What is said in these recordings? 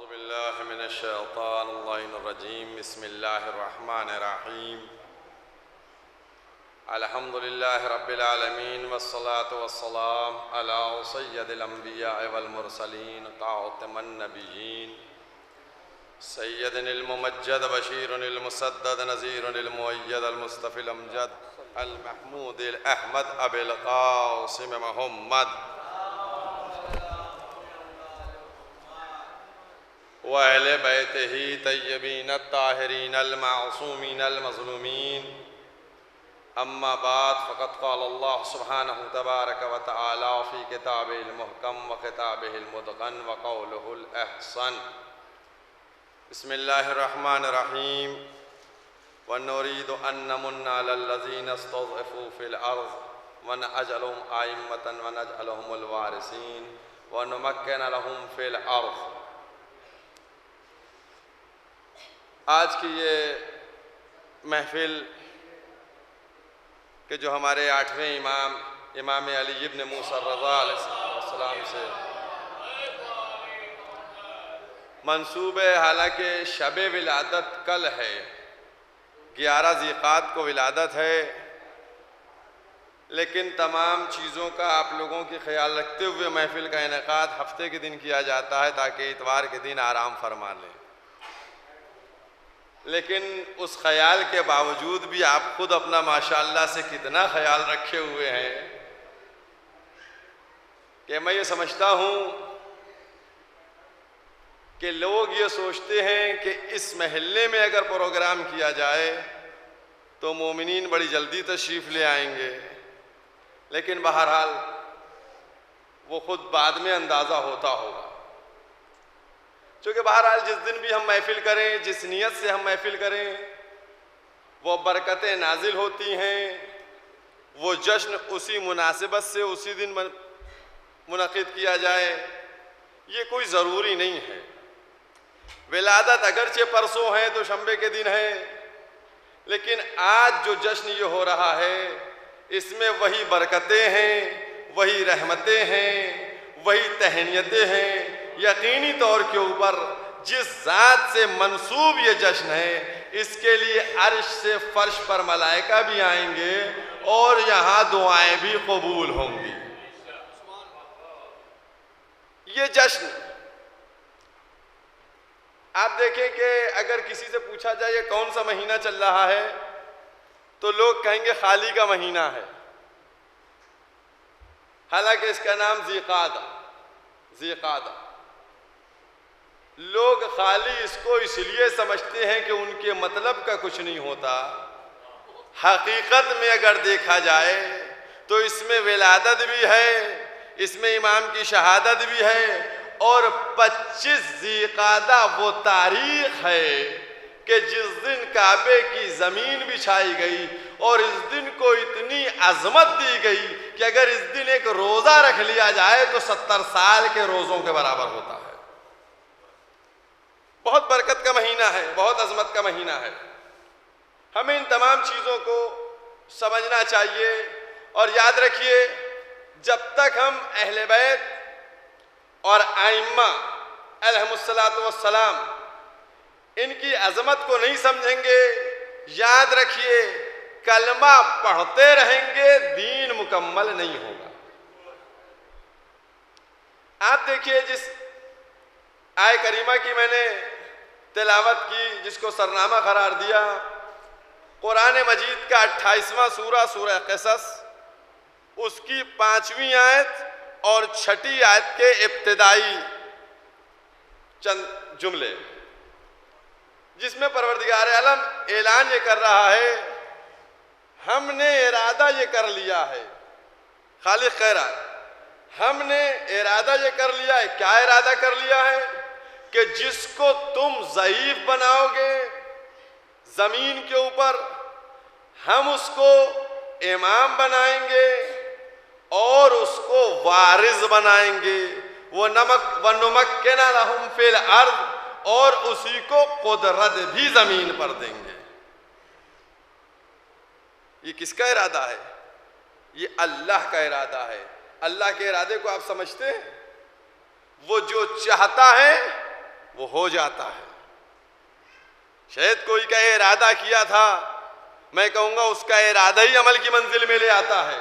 बिल्लाहि मिनश्शैतानिर्रजीम बिस्मिल्लाहिर्रहमानिर्रहीम अल्हम्दुलिल्लाहि रब्बिल आलमीन वस्सलातु वस्सलाम अला सय्यदिल अंबिया वल मुरसलीन क़ातिमन नबिय्यीन सय्यदिनिल मुमज्जद बशीरुनिल मुसद्दद नज़ीरुनिल मुअय्यद अल मुस्तफ़िल अमजद अल महमूदिल अहमद अबिल क़ासिम मुहम्मद व अहले बैतिही तय्यबीन ताहिरीन अल मासूमीन अल मज़लूमीन अम्मा बाद फ़क़द क़ाल अल्लाह सुब्हानहु तबारक व तआला फ़ी किताबिहिल मुहकम व किताबिहिल मुतक़न व क़ौलुहुल अहसन बिस्मिल्लाहिर रहमानिर रहीम व नुरीदु अन नमुन्ना अलल लज़ीना इस्तज़अफ़ू फ़िल अर्ज़ व नजअलहुम आइम्मतन व नजअलहुमुल वारिसीन व नुमक्किन लहुम फ़िल अर्ज़। आज की ये महफिल कि जो हमारे 8वें इमाम अली इब्न मूसा रज़ा अलैहिस्सलाम से मंसूब है, हालांकि शब विलादत कल है, 11 ज़ीक़ात को विलादत है, लेकिन तमाम चीज़ों का आप लोगों की ख्याल रखते हुए महफिल का इनेकाद हफ्ते के दिन किया जाता है ताकि इतवार के दिन आराम फरमा लें। लेकिन उस ख्याल के बावजूद भी आप खुद अपना माशाअल्लाह से कितना ख्याल रखे हुए हैं कि मैं ये समझता हूँ कि लोग ये सोचते हैं कि इस महल्ले में अगर प्रोग्राम किया जाए तो मोमिनीन बड़ी जल्दी तशरीफ़ ले आएंगे, लेकिन बहरहाल वो खुद बाद में अंदाज़ा होता होगा। क्योंकि बहरहाल जिस दिन भी हम महफिल करें, जिस नीयत से हम महफिल करें, वो बरकतें नाजिल होती हैं, वो जश्न उसी मुनासिबत से उसी दिन मुनक़िद किया जाए, ये कोई ज़रूरी नहीं है। विलादत अगरचे परसों है तो शंबे के दिन है, लेकिन आज जो जश्न ये हो रहा है इसमें वही बरकतें हैं, वही रहमतें हैं, वही तहनीयतें हैं। यकीनी तौर के ऊपर जिस ज़ात से मंसूब ये जश्न है, इसके लिए अर्श से फर्श पर मलाइका भी आएंगे और यहाँ दुआएं भी कबूल होंगी। ये जश्न आप देखें कि अगर किसी से पूछा जाए ये कौन सा महीना चल रहा है तो लोग कहेंगे खाली का महीना है, हालांकि इसका नाम ज़ीक़ादा। लोग खाली इसको इसलिए समझते हैं कि उनके मतलब का कुछ नहीं होता। हकीकत में अगर देखा जाए तो इसमें विलादत भी है, इसमें इमाम की शहादत भी है, और 25 ज़ीक़ादा वो तारीख है कि जिस दिन काबे की ज़मीन बिछाई गई और इस दिन को इतनी अज़मत दी गई कि अगर इस दिन एक रोज़ा रख लिया जाए तो 70 साल के रोज़ों के बराबर होता है। बहुत बरकत का महीना है, बहुत अज़मत का महीना है। हमें इन तमाम चीज़ों को समझना चाहिए और याद रखिए, जब तक हम अहले बैत और आइम्मा अलैहिमुस्सलातु वस्सलाम इनकी अज़मत को नहीं समझेंगे, याद रखिए कलमा पढ़ते रहेंगे, दीन मुकम्मल नहीं होगा। आप देखिए, जिस आय करीमा की मैंने तिलावत की, जिसको सरनामा करार दिया, कुरान मजीद का 28वां सूरा क़सस, उसकी 5वीं आयत और 6ठी आयत के इब्तिदाई चंद जुमले, जिसमें परवरदिगार आलम ऐलान ये कर रहा है, हमने इरादा ये कर लिया है। खालिक कह रहा है हमने इरादा ये कर लिया है। क्या इरादा कर लिया है? कि जिसको तुम ज़ईफ बनाओगे ज़मीन के ऊपर, हम उसको इमाम बनाएंगे और उसको वारिस बनाएंगे। वो नुमक्किन लहुम फ़िल अर्ज़, और उसी को कुदरत भी ज़मीन पर देंगे। ये किसका इरादा है? ये अल्लाह का इरादा है। अल्लाह के इरादे को आप समझते हैं? वो जो चाहता है वो हो जाता है। शायद कोई का इरादा किया था, मैं कहूंगा उसका इरादा ही अमल की मंजिल में ले आता है।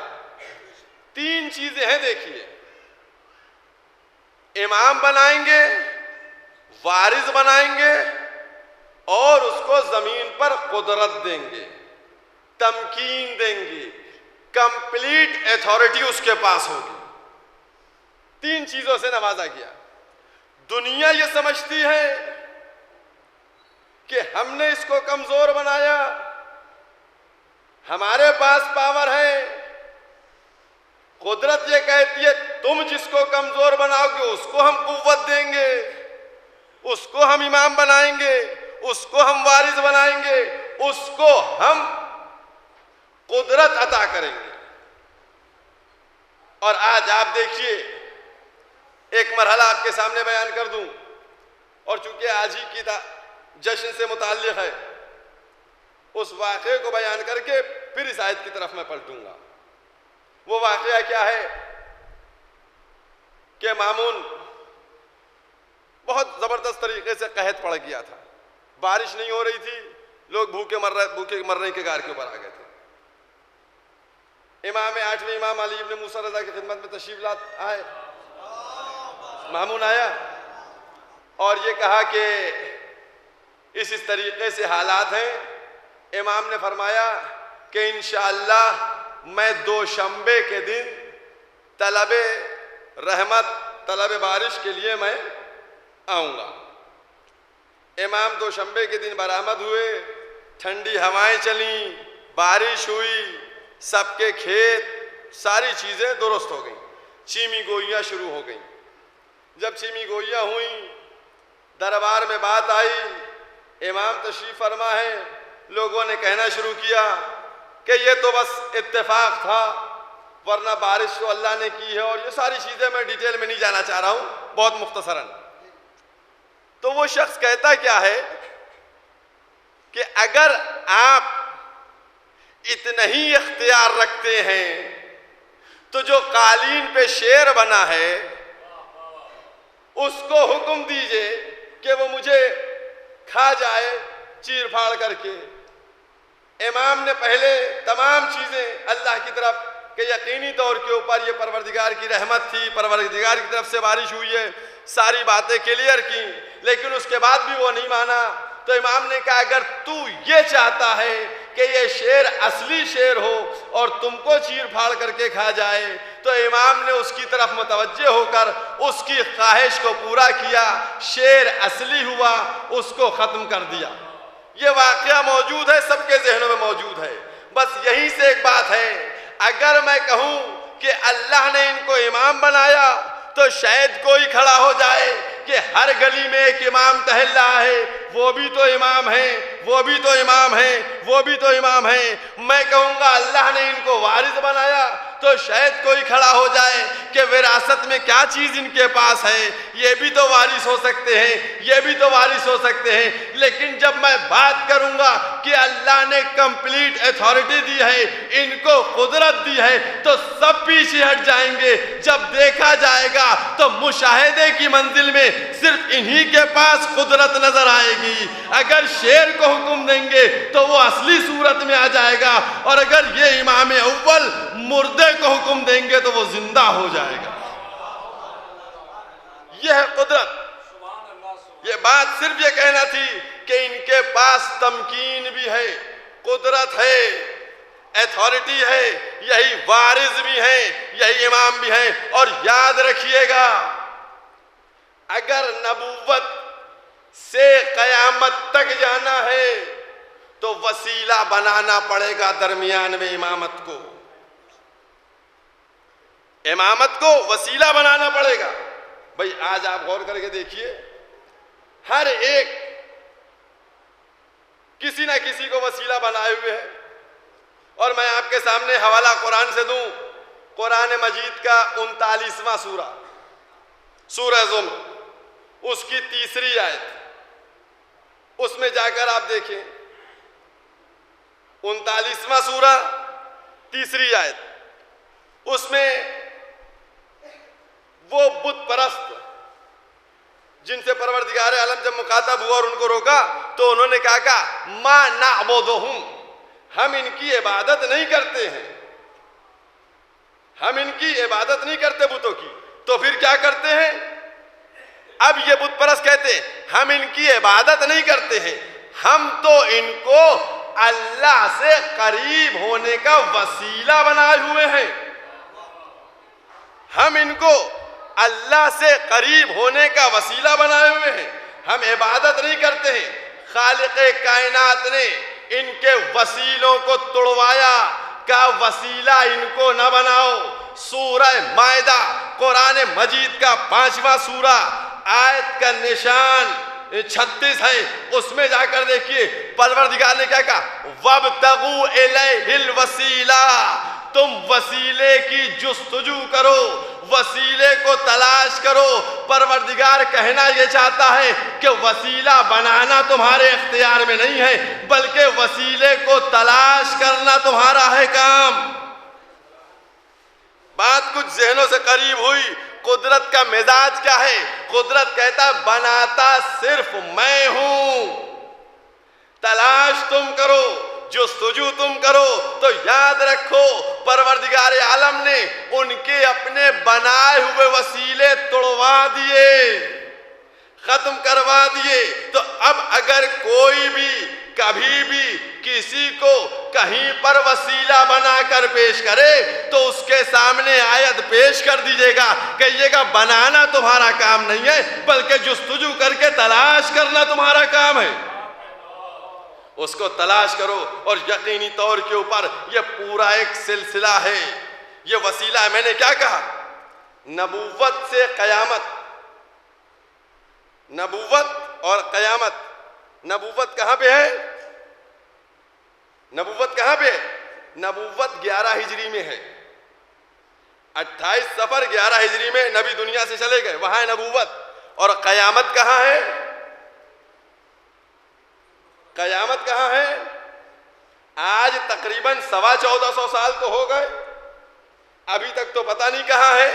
3 चीजें हैं, देखिए, इमाम बनाएंगे, वारिस बनाएंगे और उसको जमीन पर कुदरत देंगे, तमकीन देंगे, कंप्लीट अथॉरिटी उसके पास होगी। 3 चीजों से नवाजा गया। दुनिया ये समझती है कि हमने इसको कमजोर बनाया, हमारे पास पावर है। कुदरत ये कहती है तुम जिसको कमजोर बनाओगे उसको हम कुव्वत देंगे, उसको हम इमाम बनाएंगे, उसको हम वारिस बनाएंगे, उसको हम कुदरत अता करेंगे। और आज आप देखिए, एक मरहला आपके सामने बयान कर दूं, और चूंकि आज ही की जश्न से मुताल्लिक है, उस वाक़े को बयान करके फिर इस आयत की तरफ मैं पलटूंगा। वो वाक़या क्या है कि मामून बहुत जबरदस्त तरीके से कहत पड़ गया था, बारिश नहीं हो रही थी, लोग भूखे मरने के गार के ऊपर आ गए थे। आठवें इमाम अली इब्न मूसा रज़ा की खिदमत में तशरीफ ला आए, मामून आया और ये कहा कि इस तरीके से हालात हैं। इमाम ने फरमाया कि इंशाअल्लाह मैं 2 शंबे के दिन तलबे रहमत, तलबे बारिश के लिए मैं आऊँगा। इमाम 2 शंबे के दिन बरामद हुए, ठंडी हवाएं चलीं, बारिश हुई, सबके खेत सारी चीज़ें दुरुस्त हो गईं, चीमी गोइयाँ शुरू हो गईं। जब चीमी गोइयाँ हुई, दरबार में बात आई, इमाम तशरीफ फरमा है, लोगों ने कहना शुरू किया कि ये तो बस इत्तेफाक था, वरना बारिश तो अल्लाह ने की है, और ये सारी चीज़ें मैं डिटेल में नहीं जाना चाह रहा हूँ, बहुत मुख्तसरन। तो वो शख्स कहता क्या है कि अगर आप इतना ही इख्तियार रखते हैं तो जो कालीन पे शेर बना है उसको हुक्म दीजिए कि वो मुझे खा जाए चीर फाड़ करके। इमाम ने पहले तमाम चीज़ें अल्लाह की तरफ के यकीनी तौर के ऊपर, ये परवरदिगार की रहमत थी, परवरदिगार की तरफ से बारिश हुई है, सारी बातें क्लियर की, लेकिन उसके बाद भी वो नहीं माना। तो इमाम ने कहा अगर तू ये चाहता है कि ये शेर असली शेर हो और तुमको चीर फाड़ करके खा जाए, तो इमाम ने उसकी तरफ मुतवज्जे होकर उसकी ख्वाहिश को पूरा किया, शेर असली हुआ, उसको ख़त्म कर दिया। ये वाक़या मौजूद है, सबके जहनों में मौजूद है। बस यहीं से एक बात है, अगर मैं कहूँ कि अल्लाह ने इनको इमाम बनाया तो शायद कोई खड़ा हो जाए कि हर गली में एक इमाम टहल रहा है, वो भी तो इमाम है, वो भी तो इमाम है, वो भी तो इमाम है। मैं कहूँगा अल्लाह ने इनको वारिस बनाया तो शायद कोई खड़ा हो जाए कि विरासत में क्या चीज़ इनके पास है, ये भी तो वारिस हो सकते हैं, ये भी तो वारिस हो सकते हैं। लेकिन जब मैं बात करूँगा कि अल्लाह ने कंप्लीट अथॉरिटी दी है, इनको कुदरत दी है, तो सब पीछे हट जाएंगे। जब देखा जाएगा तो मुशाहिदे की मंजिल में सिर्फ इन्हीं के पास कुदरत नजर आएगी। अगर शेर को हुक्म देंगे तो वो असली सूरत में आ जाएगा, और अगर ये इमाम अव्वल मुर्दे को हुक्म देंगे तो वो जिंदा हो जाएगा। यह है कुदरत। ये बात सिर्फ ये कहना थी कि इनके पास तमकीन भी है, कुदरत है, अथॉरिटी है, यही वारिस भी है, यही इमाम भी है। और याद रखिएगा, अगर नबुव्वत से कयामत तक जाना है तो वसीला बनाना पड़ेगा दरमियान में इमामत को, इमामत को वसीला बनाना पड़ेगा। भाई आज आप गौर करके देखिए, हर एक किसी ना किसी को वसीला बनाए हुए है। और मैं आपके सामने हवाला कुरान से दूं, कुरान मजीद का 39वां सूरा, सूरह ज़ुमर, उसकी 3री आयत, उसमें जाकर आप देखें, 39वां सूरा 3री आयत, उसमें वो बुत परस्त जिनसे परवरदिगार आलम जब मुखातब हुआ और उनको रोका तो उन्होंने कहा मा नअबुदुहुम, हम इनकी इबादत नहीं करते हैं, हम इनकी इबादत नहीं करते बुतों की। तो फिर क्या करते हैं? अब ये बुत परस्त कहते हैं हम इनकी इबादत नहीं करते हैं, हम तो इनको अल्लाह से करीब होने का वसीला बनाए हुए हैं। हम इनको अल्लाह से करीब होने का वसीला बनाए हुए हैं, हम इबादत नहीं करते हैं। खालिक़े कायनात ने इनके वसीलों को तुड़वाया, का वसीला इनको न बनाओ। सूरह मायदा कुरान मजीद का 5वां सूरा, आयत का निशान 36 है, उसमें जाकर देखिए परवरदिगार ने क्या कहा, वब्तगू इलैहिल वसीला, तुम वसीले की जुस्तजू करो, वसीले को तलाश करो। परवरदिगार कहना यह चाहता है कि वसीला बनाना तुम्हारे इख्तियार में नहीं है, बल्कि वसीले को तलाश करना तुम्हारा है काम। बात कुछ जहनों से करीब हुई। कुदरत का मिजाज क्या है? कुदरत कहता बनाता सिर्फ मैं हूं। तलाश तुम करो, जुस्तजू तुम करो। तो याद रखो परवरदिगार आलम ने उनके अपने बनाए हुए वसीले तोड़वा दिए, खत्म करवा दिए। तो अब अगर कोई भी कभी भी किसी को कहीं पर वसीला बनाकर पेश करे तो उसके सामने आयत पेश कर दीजिएगा, कहिएगा बनाना तुम्हारा काम नहीं है, बल्कि जुस्तजू करके तलाश करना तुम्हारा काम है। उसको तलाश करो। और यकीनी तौर के ऊपर यह पूरा एक सिलसिला है। यह वसीला है, मैंने क्या कहा, नबूवत से कयामत, नबूवत और कयामत। नबूवत कहां पे है? नबूवत कहां पे है? नबूवत 11 हिजरी में है। 28 सफर 11 हिजरी में नबी दुनिया से चले गए, वहां है नबूवत। और कयामत कहां है? कयामत कहां है? आज तकरीबन 1425 साल तो हो गए, अभी तक तो पता नहीं कहां है।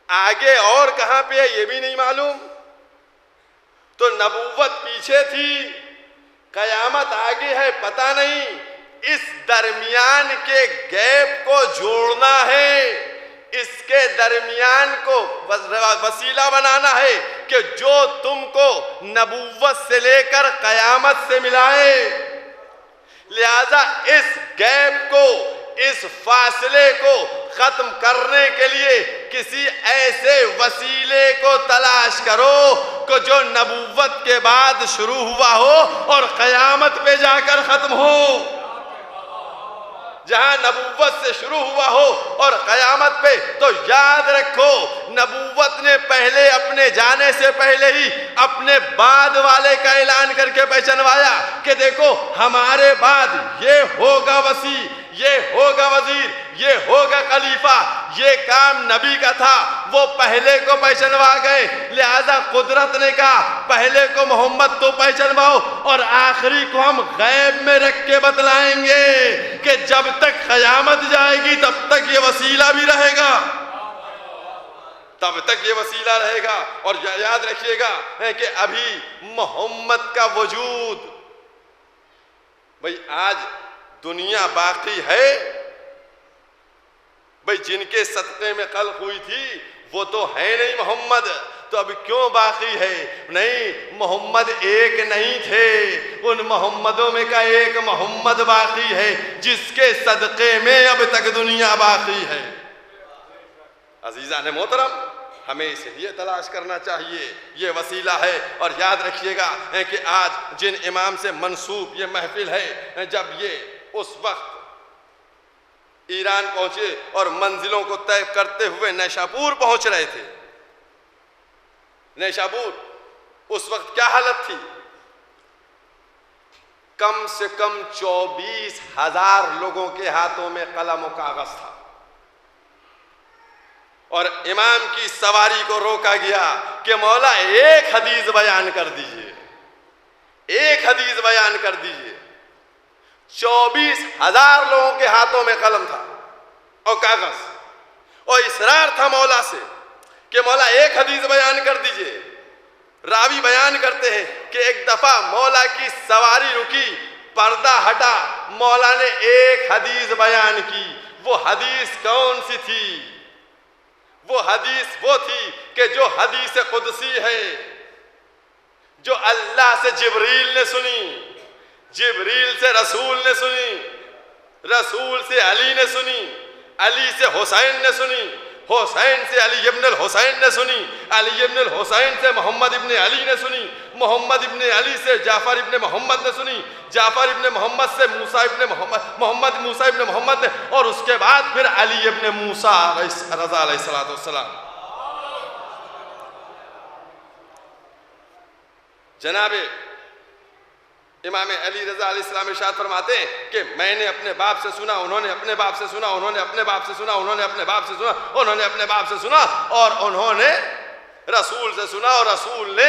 आगे और कहां पे है ये भी नहीं मालूम। तो नबूवत पीछे थी, कयामत आगे है, पता नहीं। इस दरमियान के गैप को जोड़ना है, इसके दरमियान को वसीला बनाना है कि जो तुमको नबूवत से लेकर कयामत से मिलाए। लिहाजा इस गैप को, इस फासले को खत्म करने के लिए किसी ऐसे वसीले को तलाश करो कि जो नबूवत के बाद शुरू हुआ हो और कयामत पे जाकर खत्म हो। जहां नबूवत से शुरू हुआ हो और कयामत पे, तो याद रखो नबूवत ने पहले अपने जाने से पहले ही अपने बाद वाले का ऐलान करके पहचानवाया कि देखो हमारे बाद ये होगा वसी, ये होगा वजीर, ये होगा खलीफा। ये काम नबी का था, वो पहले को पहचानवा गए। लिहाजा कुदरत ने कहा पहले को मोहम्मद तो पहचानवाओ और आखिरी को हम गैब में रख के बतलाएंगे कि जब तक कयामत जाएगी तब तक ये वसीला भी रहेगा, तब तक ये वसीला रहेगा। और याद रखिएगा कि अभी मोहम्मद का वजूद, भाई आज दुनिया बाकी है, भाई जिनके सदक़े में खल्क़ हुई थी वो तो है नहीं मोहम्मद, तो अब क्यों बाकी है? नहीं, मोहम्मद एक नहीं थे, उन मोहम्मदों में का एक मोहम्मद बाकी है जिसके सदक़े में अब तक दुनिया बाकी है। अज़ीज़ान मोहतरम, हमें इसलिए तलाश करना चाहिए, ये वसीला है। और याद रखिएगा कि आज जिन इमाम से मंसूब ये महफिल है, जब ये उस वक्त ईरान पहुंचे और मंजिलों को तय करते हुए नैशापुर पहुंच रहे थे, नैशापुर उस वक्त क्या हालत थी? कम से कम 24,000 लोगों के हाथों में कलम और कागज था और इमाम की सवारी को रोका गया कि मौला एक हदीस बयान कर दीजिए, एक हदीस बयान कर दीजिए। 24,000 लोगों के हाथों में कलम था और कागज और इसरार था मौला से कि मौला एक हदीस बयान कर दीजिए। रावी बयान करते हैं कि एक दफा मौला की सवारी रुकी, पर्दा हटा, मौला ने एक हदीस बयान की। वो हदीस कौन सी थी? वो हदीस वो थी कि जो हदीस कुदसी है, जो अल्लाह से जिब्रील ने सुनी, जिब्रील से रसूल ने सुनी, रसूल से अली ने सुनी, अली से हुसैन ने सुनी, हुसैन से अली इब्न हुसैन ने सुनी, अली इब्न हुसैन से मोहम्मद इब्न अली ने सुनी, मोहम्मद इब्न अली से जाफर इब्न मोहम्मद ने सुनी, जाफर इब्न मोहम्मद से मूसा इब्न मोहम्मद मूसा इब्न मोहम्मद ने, और उसके बाद फिर अली इब्न मूसा रज़ा अलैहिस्सलातु वस्सलाम। जनाबे इमाम अली रज़ा अलैहिस्सलाम इरशाद फरमाते हैं कि मैंने अपने बाप से सुना, उन्होंने अपने बाप से सुना, उन्होंने अपने बाप से सुना, उन्होंने अपने बाप से सुना, उन्होंने अपने बाप से सुना, और उन्होंने रसूल से सुना, और रसूल ने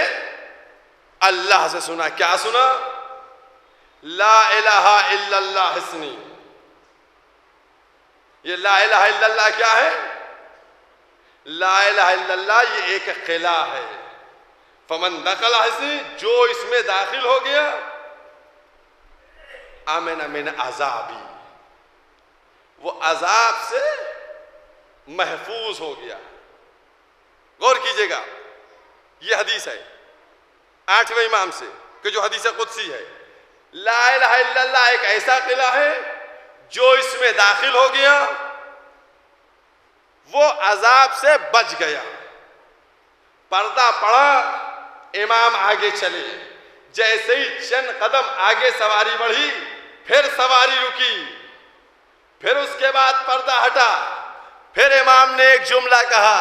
अल्लाह से सुना। क्या सुना? ला इलाहा इल्लल्लाह हिस्नी। ये ला इलाहा इल्लल्लाह क्या है? ला इलाहा इल्लल्लाह ये एक किला है। फमन दखला हिस्नी, जो इसमें दाखिल हो गया, आमिन मिन अज़ाबी, वो अजाब से महफूज हो गया। गौर कीजिएगा, ये हदीस है 8वें इमाम से कि जो हदीस कुदसी है। ला इलाहा इल्लल्लाह एक ऐसा किला है जो इसमें दाखिल हो गया वो अजाब से बच गया। पर्दा पड़ा, इमाम आगे चले, जैसे ही चंद कदम आगे सवारी बढ़ी, फिर सवारी रुकी, फिर उसके बाद पर्दा हटा, फिर इमाम ने एक जुमला कहा,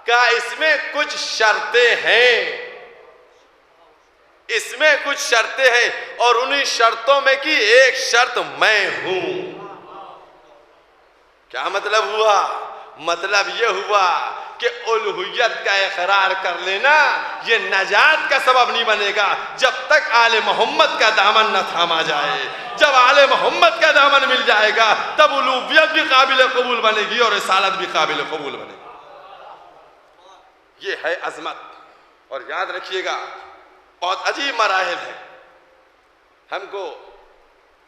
क्या इसमें कुछ शर्तें हैं? इसमें कुछ शर्तें हैं, और उन्हीं शर्तों में की एक शर्त मैं हूं। क्या मतलब हुआ? मतलब यह हुआ कि उलूहियत का इकरार कर लेना ये नजात का सबब नहीं बनेगा जब तक आले मोहम्मद का दामन न थामा जाए। जब आले मोहम्मद का दामन मिल जाएगा तब उलूहियत भी काबिल कबूल बनेगी और रिसालत भी काबिल कबूल बनेगी। ये है अजमत। और याद रखिएगा, बहुत अजीब मराहिल है। हमको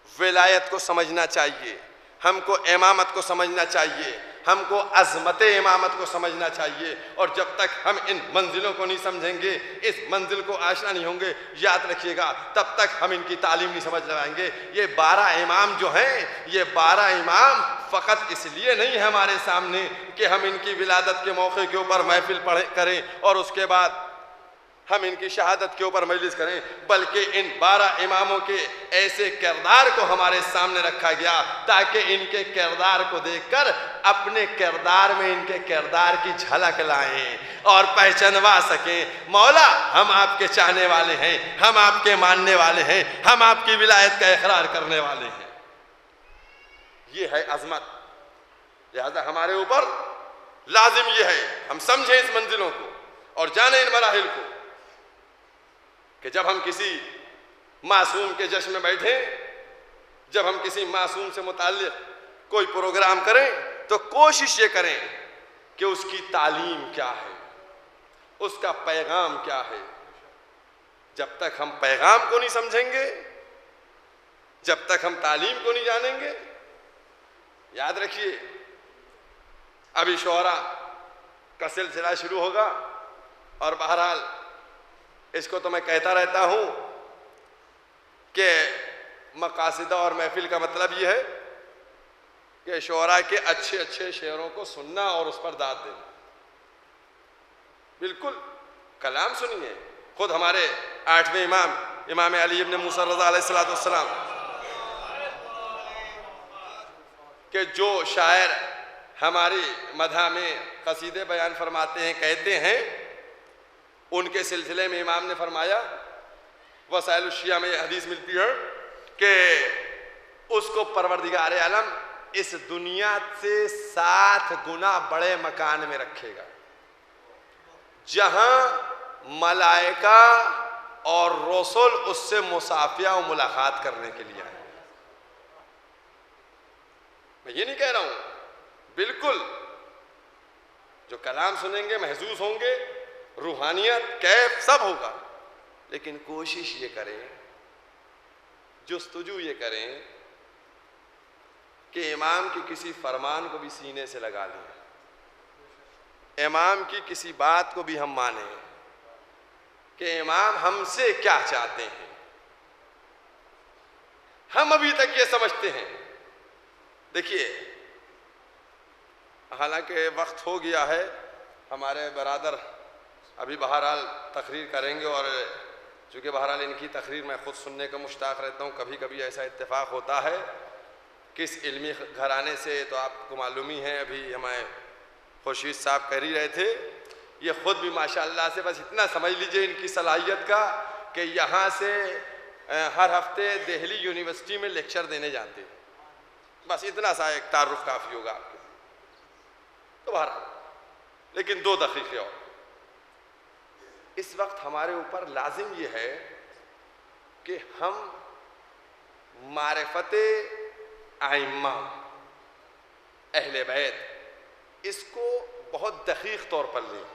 विलायत को समझना चाहिए, हमको इमामत को समझना चाहिए, हमको अजमत इमामत को समझना चाहिए। और जब तक हम इन मंजिलों को नहीं समझेंगे, इस मंजिल को आशना नहीं होंगे, याद रखिएगा, तब तक हम इनकी तालीम नहीं समझ पाएंगे। ये 12 इमाम जो हैं, ये 12 इमाम फ़कत इसलिए नहीं है हमारे सामने कि हम इनकी विलादत के मौके के ऊपर महफिल पढ़े करें और उसके बाद हम इनकी शहादत के ऊपर मजलिस करें, बल्कि इन 12 इमामों के ऐसे किरदार को हमारे सामने रखा गया ताकि इनके किरदार को देखकर अपने किरदार में इनके किरदार की झलक लाएं और पहचानवा सकें, मौला हम आपके चाहने वाले हैं, हम आपके मानने वाले हैं, हम आपकी विलायत का इकरार करने वाले हैं। ये है अजमत। लिहाजा हमारे ऊपर लाजिम ये है हम समझें इस मंजिलों को और जानें इन मराहिल को कि जब हम किसी मासूम के जश्न में बैठे, जब हम किसी मासूम से मुताल्लिक़ कोई प्रोग्राम करें तो कोशिश ये करें कि उसकी तालीम क्या है, उसका पैगाम क्या है। जब तक हम पैगाम को नहीं समझेंगे, जब तक हम तालीम को नहीं जानेंगे, याद रखिए अभी शोरा का सिलसिला शुरू होगा। और बहरहाल इसको तो मैं कहता रहता हूं कि मकासिदा और महफिल का मतलब यह है कि शोरा के अच्छे अच्छे शेरों को सुनना और उस पर दाद देना। बिल्कुल कलाम सुनिए। खुद हमारे 8वें इमाम अली इब्न मूसा रज़ा अलैहिस्सलातु वस्सलाम के जो शायर हमारी मदह में कसीदे बयान फरमाते हैं, कहते हैं, उनके सिलसिले में इमाम ने फरमाया, वसाइल शिया में हदीस मिलती है कि उसको परवरदिगार आलम इस दुनिया से 7 गुना बड़े मकान में रखेगा जहां मलाइका और रसूल उससे मुसाफिया और मुलाकात करने के लिए आए। मैं ये नहीं कह रहा हूं, बिल्कुल जो कलाम सुनेंगे महसूस होंगे रूहानियत, कैफ सब होगा, लेकिन कोशिश ये करें, जुस्तजू ये करें कि इमाम की किसी फरमान को भी सीने से लगा लें, इमाम की किसी बात को भी हम माने कि इमाम हमसे क्या चाहते हैं। हम अभी तक ये समझते हैं, देखिए हालांकि वक्त हो गया है, हमारे बरादर अभी बहरहाल तकरीर करेंगे और चूँकि बहरहाल इनकी तकरीर मैं ख़ुद सुनने का मुश्ताक़ रहता हूँ। कभी कभी ऐसा इत्तेफाक होता है किस इल्मी घराने से, तो आपको मालूम ही है, अभी हमारे खुर्शीद साहब कह ही रहे थे, ये ख़ुद भी माशाअल्लाह से बस इतना समझ लीजिए इनकी सलाहियत का कि यहाँ से हर हफ्ते दिल्ली यूनिवर्सिटी में लेक्चर देने जाते हैं। बस इतना सा एक तारुफ काफ़ी होगा आपके। तो बहरहाल लेकिन 2 दक़ीक़े और, इस वक्त हमारे ऊपर लाजिम ये है कि हम मारिफत आइम्मा अहले बैत इसको बहुत दक़ीक़ तौर पर लें।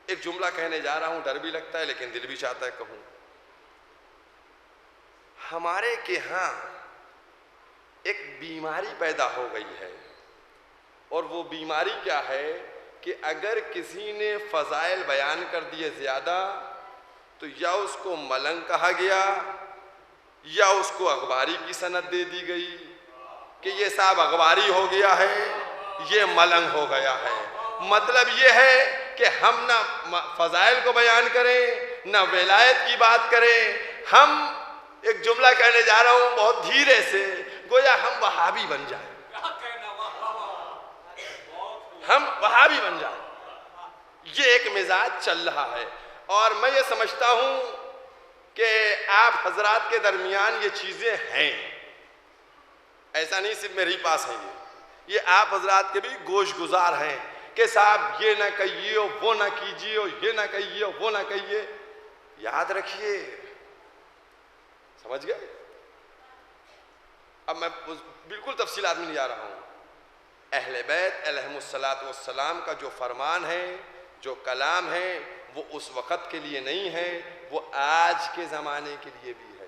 एक जुमला कहने जा रहा हूँ, डर भी लगता है लेकिन दिल भी चाहता है कहूँ। हमारे के यहाँ एक बीमारी पैदा हो गई है, और वो बीमारी क्या है कि अगर किसी ने फ़ज़ाइल बयान कर दिए ज़्यादा तो या उसको मलंग कहा गया या उसको अखबारी की सनद दे दी गई कि ये साहब अखबारी हो गया है, ये मलंग हो गया है। मतलब ये है कि हम ना फ़ज़ाइल को बयान करें ना विलायत की बात करें। हम एक जुमला कहने जा रहा हूँ बहुत धीरे से, गोया हम वहाबी बन जाए, हम वहाबी बन जाए। ये एक मिजाज चल रहा है, और मैं ये समझता हूँ कि आप हजरात के दरमियान ये चीज़ें हैं, ऐसा नहीं सिर्फ मेरे ही पास है, ये आप हजरात के भी गोश गुजार हैं कि साहब ये ना कहिए, वो ना कीजिए, ये ना कहिए, वो ना कहिए। याद रखिए, समझ गए? अब मैं बिल्कुल तफसीलात में नहीं जा रहा हूँ। अहले बैत अलैहिमुस्सलातु वस्सलाम का जो फरमान है, जो कलाम है, वो उस वक़्त के लिए नहीं है, वो आज के ज़माने के लिए भी है।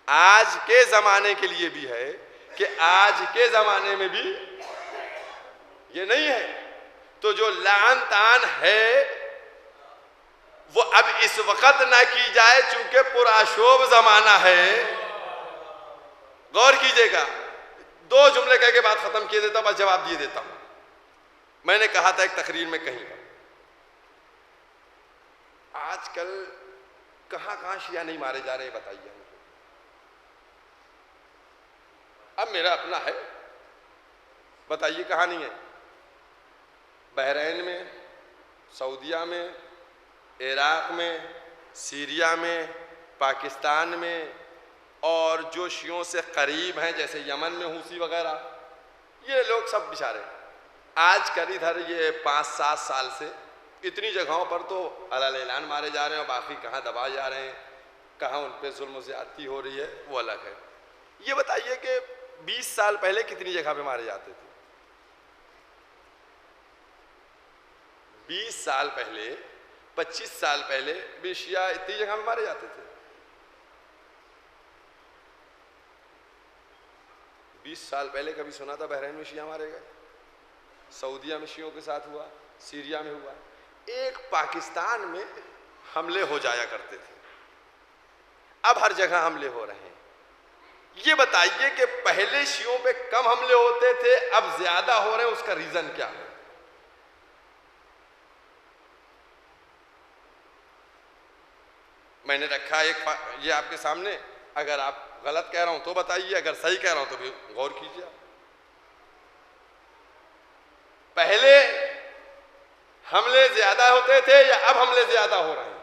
आज के ज़माने के लिए भी है कि आज के ज़माने में भी ये नहीं है। तो जो लान तान है वो अब इस वक़्त ना की जाए, चूंकि पुराशोभ ज़माना है। गौर कीजिएगा, 2 जुमले कह के बात खत्म किए देता हूं, बस जवाब दिए देता हूं। मैंने कहा था एक तकरीर में कहीं, आजकल कहां कहां शिया नहीं मारे जा रहे, बताइए हमको। अब मेरा अपना है, बताइए कहां नहीं है? बहरैन में, सऊदिया में, इराक में, सीरिया में, पाकिस्तान में, और जो शियों से करीब हैं जैसे यमन में हूसी वगैरह, ये लोग सब बेचारे आजकल इधर ये 5-7 साल से इतनी जगहों पर तो अलल ऐलान मारे जा रहे हैं, और बाकी कहाँ दबाए जा रहे हैं, कहाँ उन पर जुल्म ज़्यादती हो रही है, वो अलग है। ये बताइए कि 20 साल पहले कितनी जगह पे मारे जाते थे? 20 साल पहले, 25 साल पहले भी शिया इतनी जगह में मारे जाते थे? 20 साल पहले कभी सुना था बहरैन में शिया मारे गए? सऊदिया में शियों के साथ हुआ, सीरिया में हुआ, एक पाकिस्तान में हमले हो जाया करते थे, अब हर जगह हमले हो रहे हैं। ये बताइए कि पहले शियों पे कम हमले होते थे, अब ज्यादा हो रहे हैं, उसका रीजन क्या है? मैंने रखा एक ये आपके सामने, अगर आप गलत कह रहा हूं तो बताइए, अगर सही कह रहा हूं तो भी गौर कीजिए। पहले हमले ज्यादा होते थे या अब हमले ज्यादा हो रहे हैं?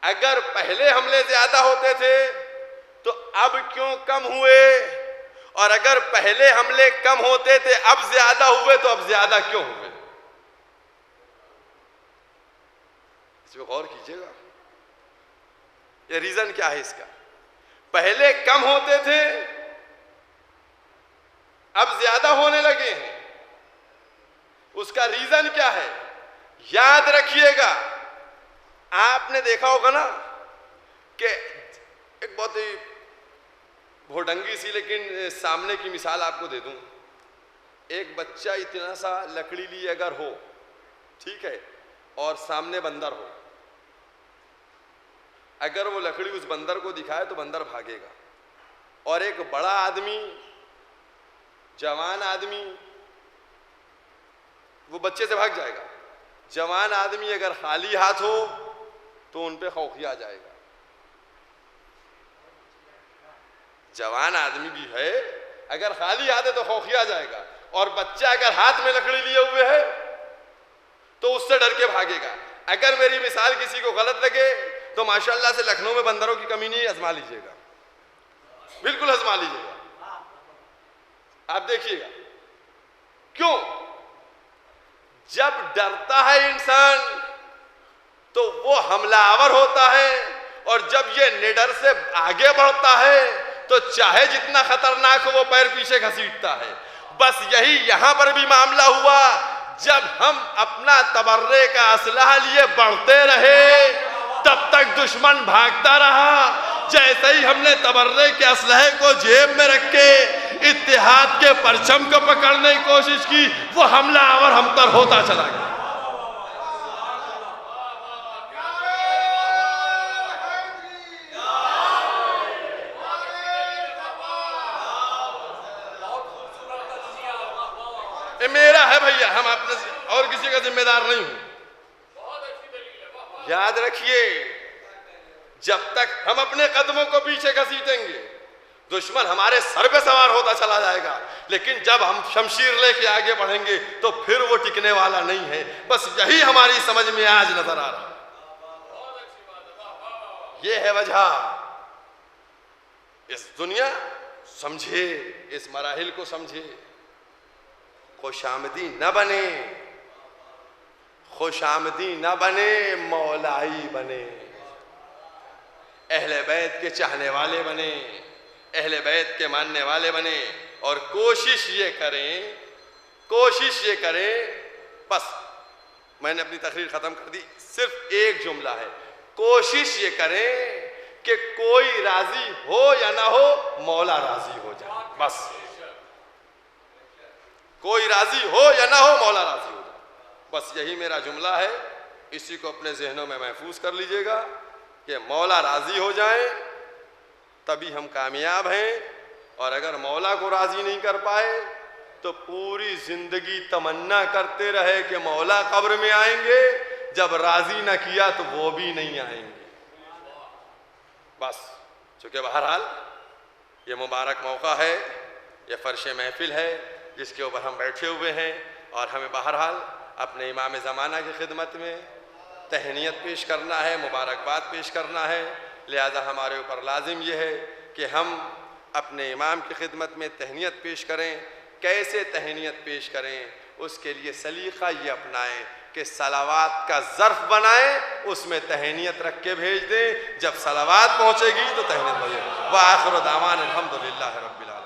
अगर पहले हमले ज्यादा होते थे तो अब क्यों कम हुए, और अगर पहले हमले कम होते थे अब ज्यादा हुए तो अब ज्यादा क्यों हुए? इसमें गौर कीजिएगा, ये रीजन क्या है इसका? पहले कम होते थे अब ज्यादा होने लगे हैं, उसका रीजन क्या है? याद रखिएगा, आपने देखा होगा ना कि एक बहुत ही भोडंगी सी लेकिन सामने की मिसाल आपको दे दूं। एक बच्चा इतना सा लकड़ी लिए अगर हो, ठीक है, और सामने बंदर हो, अगर वो लकड़ी उस बंदर को दिखाए तो बंदर भागेगा। और एक बड़ा आदमी, जवान आदमी, वो बच्चे से भाग जाएगा। जवान आदमी अगर खाली हाथ हो तो उन पे खौफिया जाएगा। जवान आदमी भी है, अगर खाली हाथ है तो खौफिया जाएगा, और बच्चा अगर हाथ में लकड़ी लिए हुए है तो उससे डर के भागेगा। अगर मेरी मिसाल किसी को गलत लगे तो माशाल्लाह से लखनऊ में बंदरों की कमी नहीं, आजमा लीजिएगा, बिल्कुल आजमा लीजिएगा, आप देखिएगा। क्यों? जब डरता है इंसान तो वो हमलावर होता है, और जब ये निडर से आगे बढ़ता है तो चाहे जितना खतरनाक हो वो पैर पीछे घसीटता है। बस यही यहां पर भी मामला हुआ। जब हम अपना तबर्रे का असलहा लिए बढ़ते रहे तब तक दुश्मन भागता रहा। जैसे ही हमने तबर्रे के असलहे को जेब में रख के इत्तेहाद के परचम को पकड़ने की कोशिश की, वो हमलावर हम पर होता चला गया। ये मेरा है भैया, हम अपने और किसी का जिम्मेदार नहीं हूं। याद रखिए, जब तक हम अपने कदमों को पीछे घसीटेंगे दुश्मन हमारे सर पे सवार होता चला जाएगा, लेकिन जब हम शमशीर लेके आगे बढ़ेंगे तो फिर वो टिकने वाला नहीं है। बस यही हमारी समझ में आज नजर आ रहा है। ये है वजह। इस दुनिया समझे, इस मराहिल को समझे, खुशामदी न बने, खुशामदी न बने, मौलाई बने, अहले बैत के चाहने वाले बने, अहले बैत के मानने वाले बने। और कोशिश ये करें, बस मैंने अपनी तकरीर खत्म कर दी, सिर्फ एक जुमला है, कोशिश ये करें कि कोई राजी हो या ना हो, मौला राजी हो जाए। बस कोई राजी हो या ना हो, मौला राजी हो जाए। बस यही मेरा जुमला है। इसी को अपने जहनों में महफूज कर लीजिएगा कि मौला राजी हो जाए तभी हम कामयाब हैं। और अगर मौला को राजी नहीं कर पाए तो पूरी जिंदगी तमन्ना करते रहे कि मौला कब्र में आएंगे, जब राजी ना किया तो वो भी नहीं आएंगे। बस चूंकि बहरहाल ये मुबारक मौका है, ये फर्श महफिल है जिसके ऊपर हम बैठे हुए हैं, और हमें बहरहाल अपने इमाम ज़माना की खिदमत में तहनीत पेश करना है, मुबारकबाद पेश करना है। लिहाजा हमारे ऊपर लाजिम यह है कि हम अपने इमाम की खिदमत में तहनीत पेश करें। कैसे तहनीत पेश करें? उसके लिए सलीक़ा ये अपनाएं कि सलावात का ज़र्फ़ बनाएं, उसमें तहनीत रख के भेज दें। जब सलावात पहुँचेगी तो तहनीत भेजें। व आखिर दावान अल्हम्दुलिल्लाहि रब्बिल आलमीन।